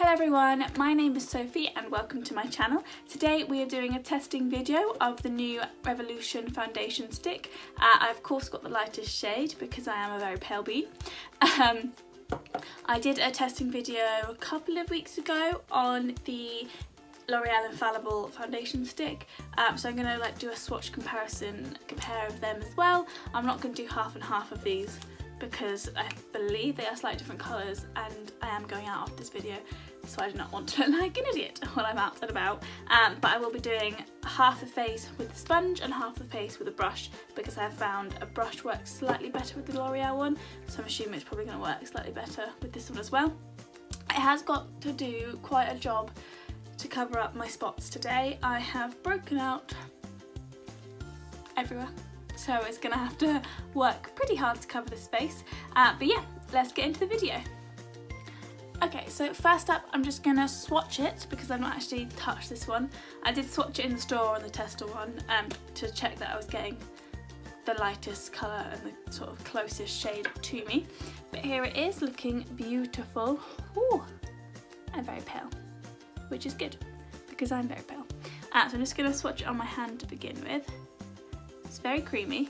Hello everyone, my name is Sophie and welcome to my channel. Today we are doing a testing video of the new Revolution foundation stick. I of course got the lightest shade because I am a very pale bee. I did a testing video a couple of weeks ago on the L'Oreal Infallible foundation stick, so I'm going to do a swatch compare of them as well. I'm not going to do half and half of these because I believe they are slightly different colours and I am going out of this video, so I do not want to look like an idiot while I'm out and about. But I will be doing half a face with the sponge and half the face with a brush because I have found a brush works slightly better with the L'Oreal one, so I'm assuming it's probably going to work slightly better with this one as well. It has got to do quite a job to cover up my spots today. I have broken out everywhere, so it's gonna have to work pretty hard to cover this space. But yeah, let's get into the video. Okay, so first up I'm just gonna swatch it because I've not actually touched this one. I did swatch it in the store on the tester one to check that I was getting the lightest colour and the sort of closest shade to me. But here it is, looking beautiful. Ooh, I'm very pale, which is good because I'm very pale. So I'm just going to swatch it on my hand to begin with. It's very creamy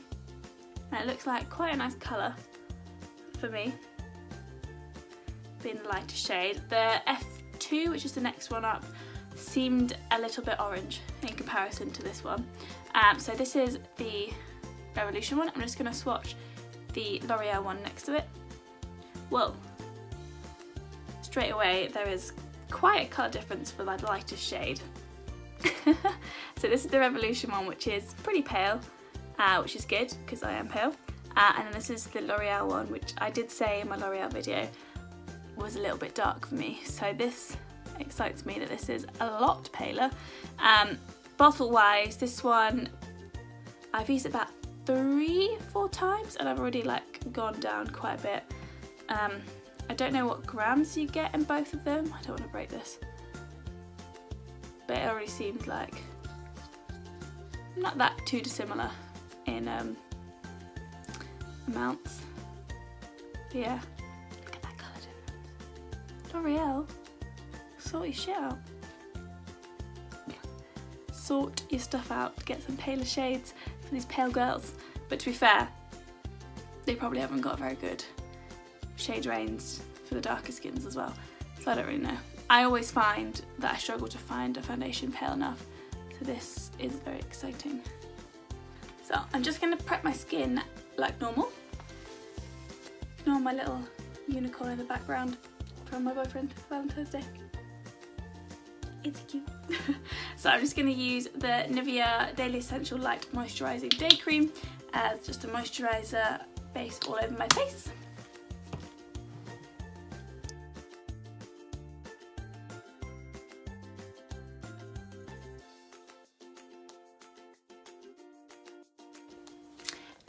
and it looks like quite a nice colour for me, being the lighter shade. The F2, which is the next one up, seemed a little bit orange in comparison to this one. So this is the Revolution one. I'm just going to swatch the L'Oreal one next to it. Whoa, straight away there is quite a colour difference for the lightest shade. So this is the Revolution one, which is pretty pale, which is good because I am pale. And then this is the L'Oreal one, which I did say in my L'Oreal video was a little bit dark for me. So this excites me that this is a lot paler. Bottle wise, this one I've used about 3-4 times and I've already gone down quite a bit. I don't know what grams you get in both of them. I don't want to break this, but it already seems like not that too dissimilar in amounts. But yeah, look at that colour difference. L'Oreal, sort your shit out. Sort your stuff out to get some paler shades for these pale girls. But to be fair, they probably haven't got very good shade range for the darker skins as well, so I don't really know. I always find that I struggle to find a foundation pale enough, so this is very exciting. So I'm just going to prep my skin like normal. Ignore my little unicorn in the background from my boyfriend for Valentine's Day. It's cute. So I'm just going to use the Nivea Daily Essential Light Moisturising Day Cream as just a moisturiser base all over my face.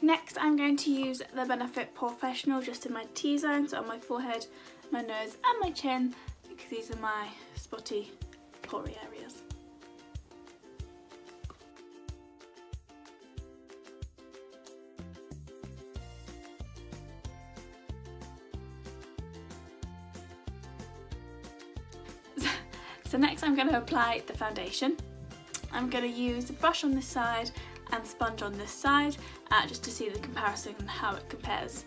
Next I'm going to use the Benefit Professional just in my T-zone, so on my forehead, my nose and my chin, because these are my spotty, pory areas. So next I'm going to apply the foundation. I'm going to use a brush on this side and sponge on this side just to see the comparison and how it compares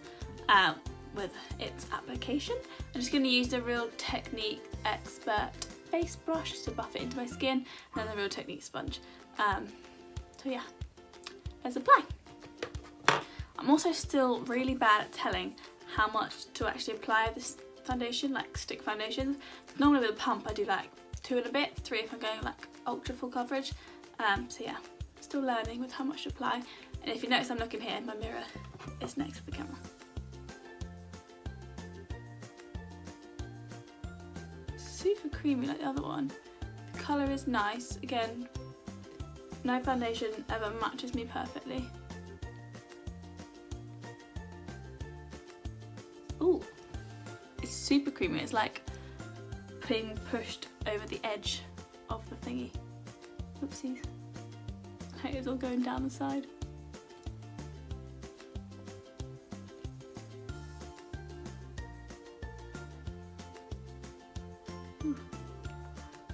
with its application. I'm just going to use the Real Technique Expert face brush to buff it into my skin, and then the Real Technique sponge. So yeah, let's apply. I'm also still really bad at telling how much to actually apply this foundation, like stick foundations. Normally with a pump I do 2 and a bit, 3 if I'm going ultra full coverage. So yeah, still learning with how much to apply. And if you notice I'm looking here, my mirror is next to the camera. Super creamy like the other one. The colour is nice. Again, no foundation ever matches me perfectly. Ooh, it's super creamy. It's like being pushed over the edge of the thingy. Oopsies. It's all going down the side.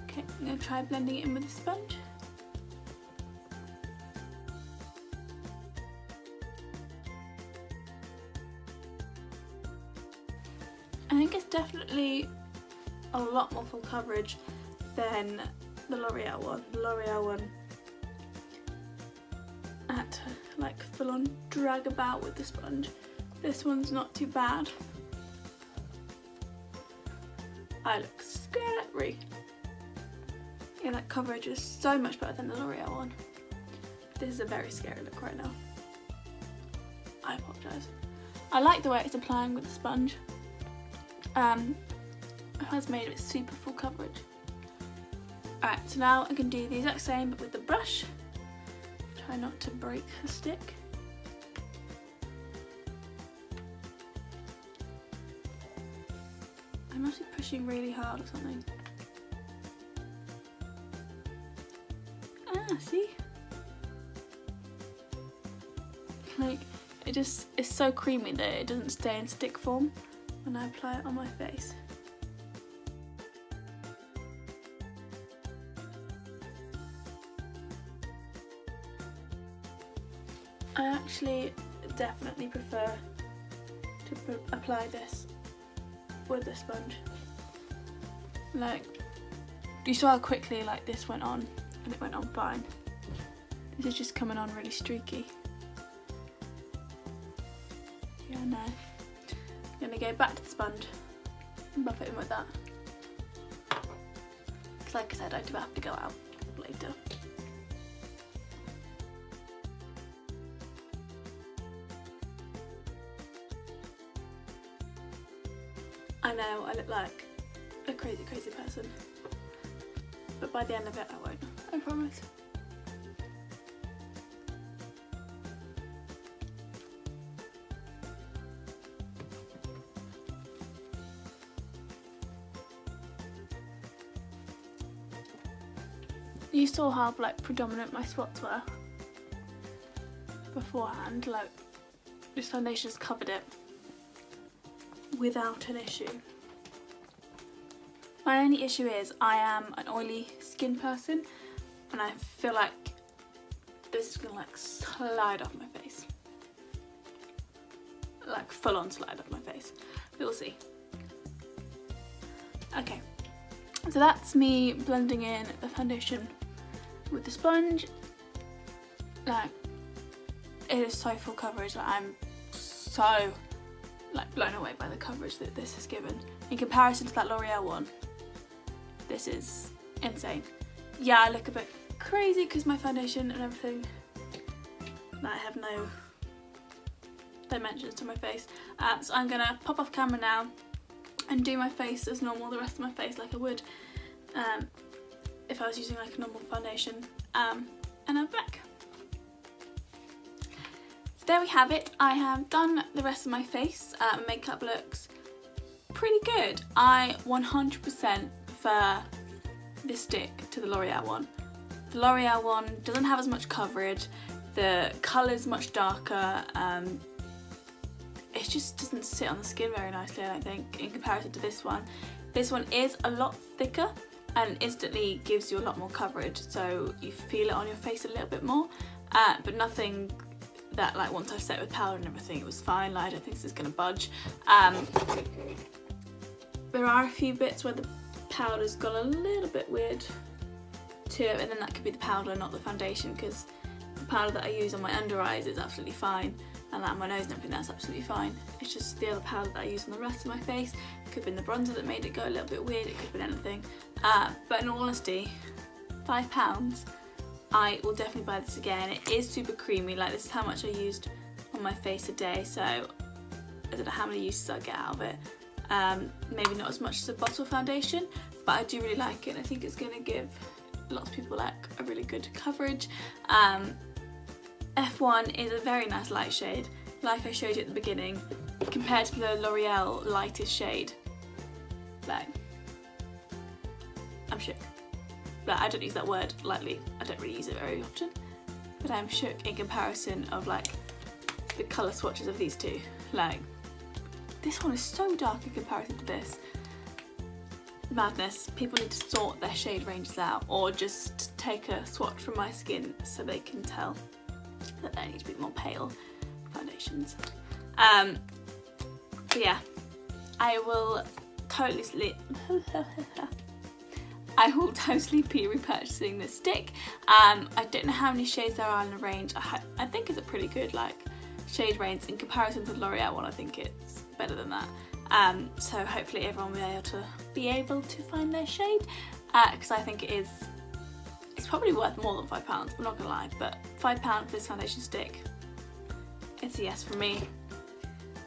Okay, I'm going to try blending it in with the sponge. I think it's definitely a lot more full coverage than the L'Oreal one. The L'Oreal one I had to like full on drag about with the sponge. This one's not too bad. I look scary. Yeah, that coverage is so much better than the L'Oreal one. This is a very scary look right now. I apologise. I like the way it's applying with the sponge. It has made it super full coverage. Alright, so now I can do the exact same but with the brush. Try not to break the stick. I must be pushing really hard or something. Ah, see? Like, it's so creamy that it doesn't stay in stick form when I apply it on my face. I actually definitely prefer to apply this with the sponge. Like, you saw how quickly like this went on, and it went on fine. This is just coming on really streaky. Yeah, no. I'm gonna go back to the sponge and buff it in with that. Because like I said, I do have to go out later. I know, I look like a crazy person. But by the end of it, I won't. I promise. You saw how like predominant my spots were beforehand. Like, this foundation has covered it without an issue. My only issue is I am an oily skin person, and I feel like this is gonna like slide off my face. Like full on slide off my face. We'll see. Okay, so that's me blending in the foundation with the sponge. Like, it is so full coverage. Like, I'm so like blown away by the coverage that this has given in comparison to that L'Oreal one. This is insane. Yeah, I look a bit crazy because my foundation and everything, I have no dimensions to my face. So I'm gonna pop off camera now and do my face as normal, the rest of my face like I would if I was using like a normal foundation, and I'm back. So there we have it. I have done the rest of my face. Makeup looks pretty good. I 100% prefer this stick to the L'Oreal one. The L'Oreal one doesn't have as much coverage, the colour's much darker, it just doesn't sit on the skin very nicely, I don't think, in comparison to this one. This one is a lot thicker and instantly gives you a lot more coverage, so you feel it on your face a little bit more, but nothing that like once I've set it with powder and everything it was fine. Like, I don't think this is going to budge. There are a few bits where the powder's got a little bit weird to it, and then that could be the powder, not the foundation, because the powder that I use on my under eyes is absolutely fine, and that on my nose and everything, that's absolutely fine. It's just the other powder that I use on the rest of my face. It could have been the bronzer that made it go a little bit weird, it could have been anything. But in all honesty, £5, I will definitely buy this again. It is super creamy, like this is how much I used on my face a day, so I don't know how many uses I get out of it. Maybe not as much as a bottle foundation, but I do really like it, and I think it's going to give lots of people like a really good coverage. F1 is a very nice light shade, like I showed you at the beginning, compared to the L'Oreal lightest shade. Like, I'm shook. Like, I don't use that word lightly, I don't really use it very often, but I'm shook in comparison of like the colour swatches of these two. Like, this one is so dark in comparison to this. madness. People need to sort their shade ranges out, or just take a swatch from my skin so they can tell that they need to be more pale foundations. But yeah, I will totally be repurchasing this stick. I don't know how many shades there are in the range. I think it's a pretty good like shade range in comparison to the L'Oreal one. I think it's better than that. So hopefully everyone will be able to find their shade, because I think it's probably worth more than £5. I'm not gonna lie, but £5 for this foundation stick, it's a yes for me.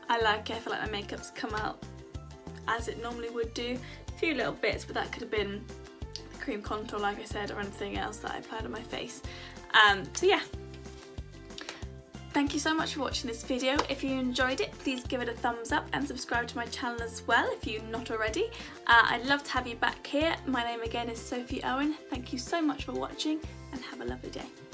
I like it. I feel like my makeup's come out as it normally would do. A few little bits, but that could have been the cream contour, like I said, or anything else that I applied on my face. So yeah. Thank you so much for watching this video. If you enjoyed it, please give it a thumbs up and subscribe to my channel as well if you're not already. I'd love to have you back here. My name again is Sophie Owen. Thank you so much for watching and have a lovely day.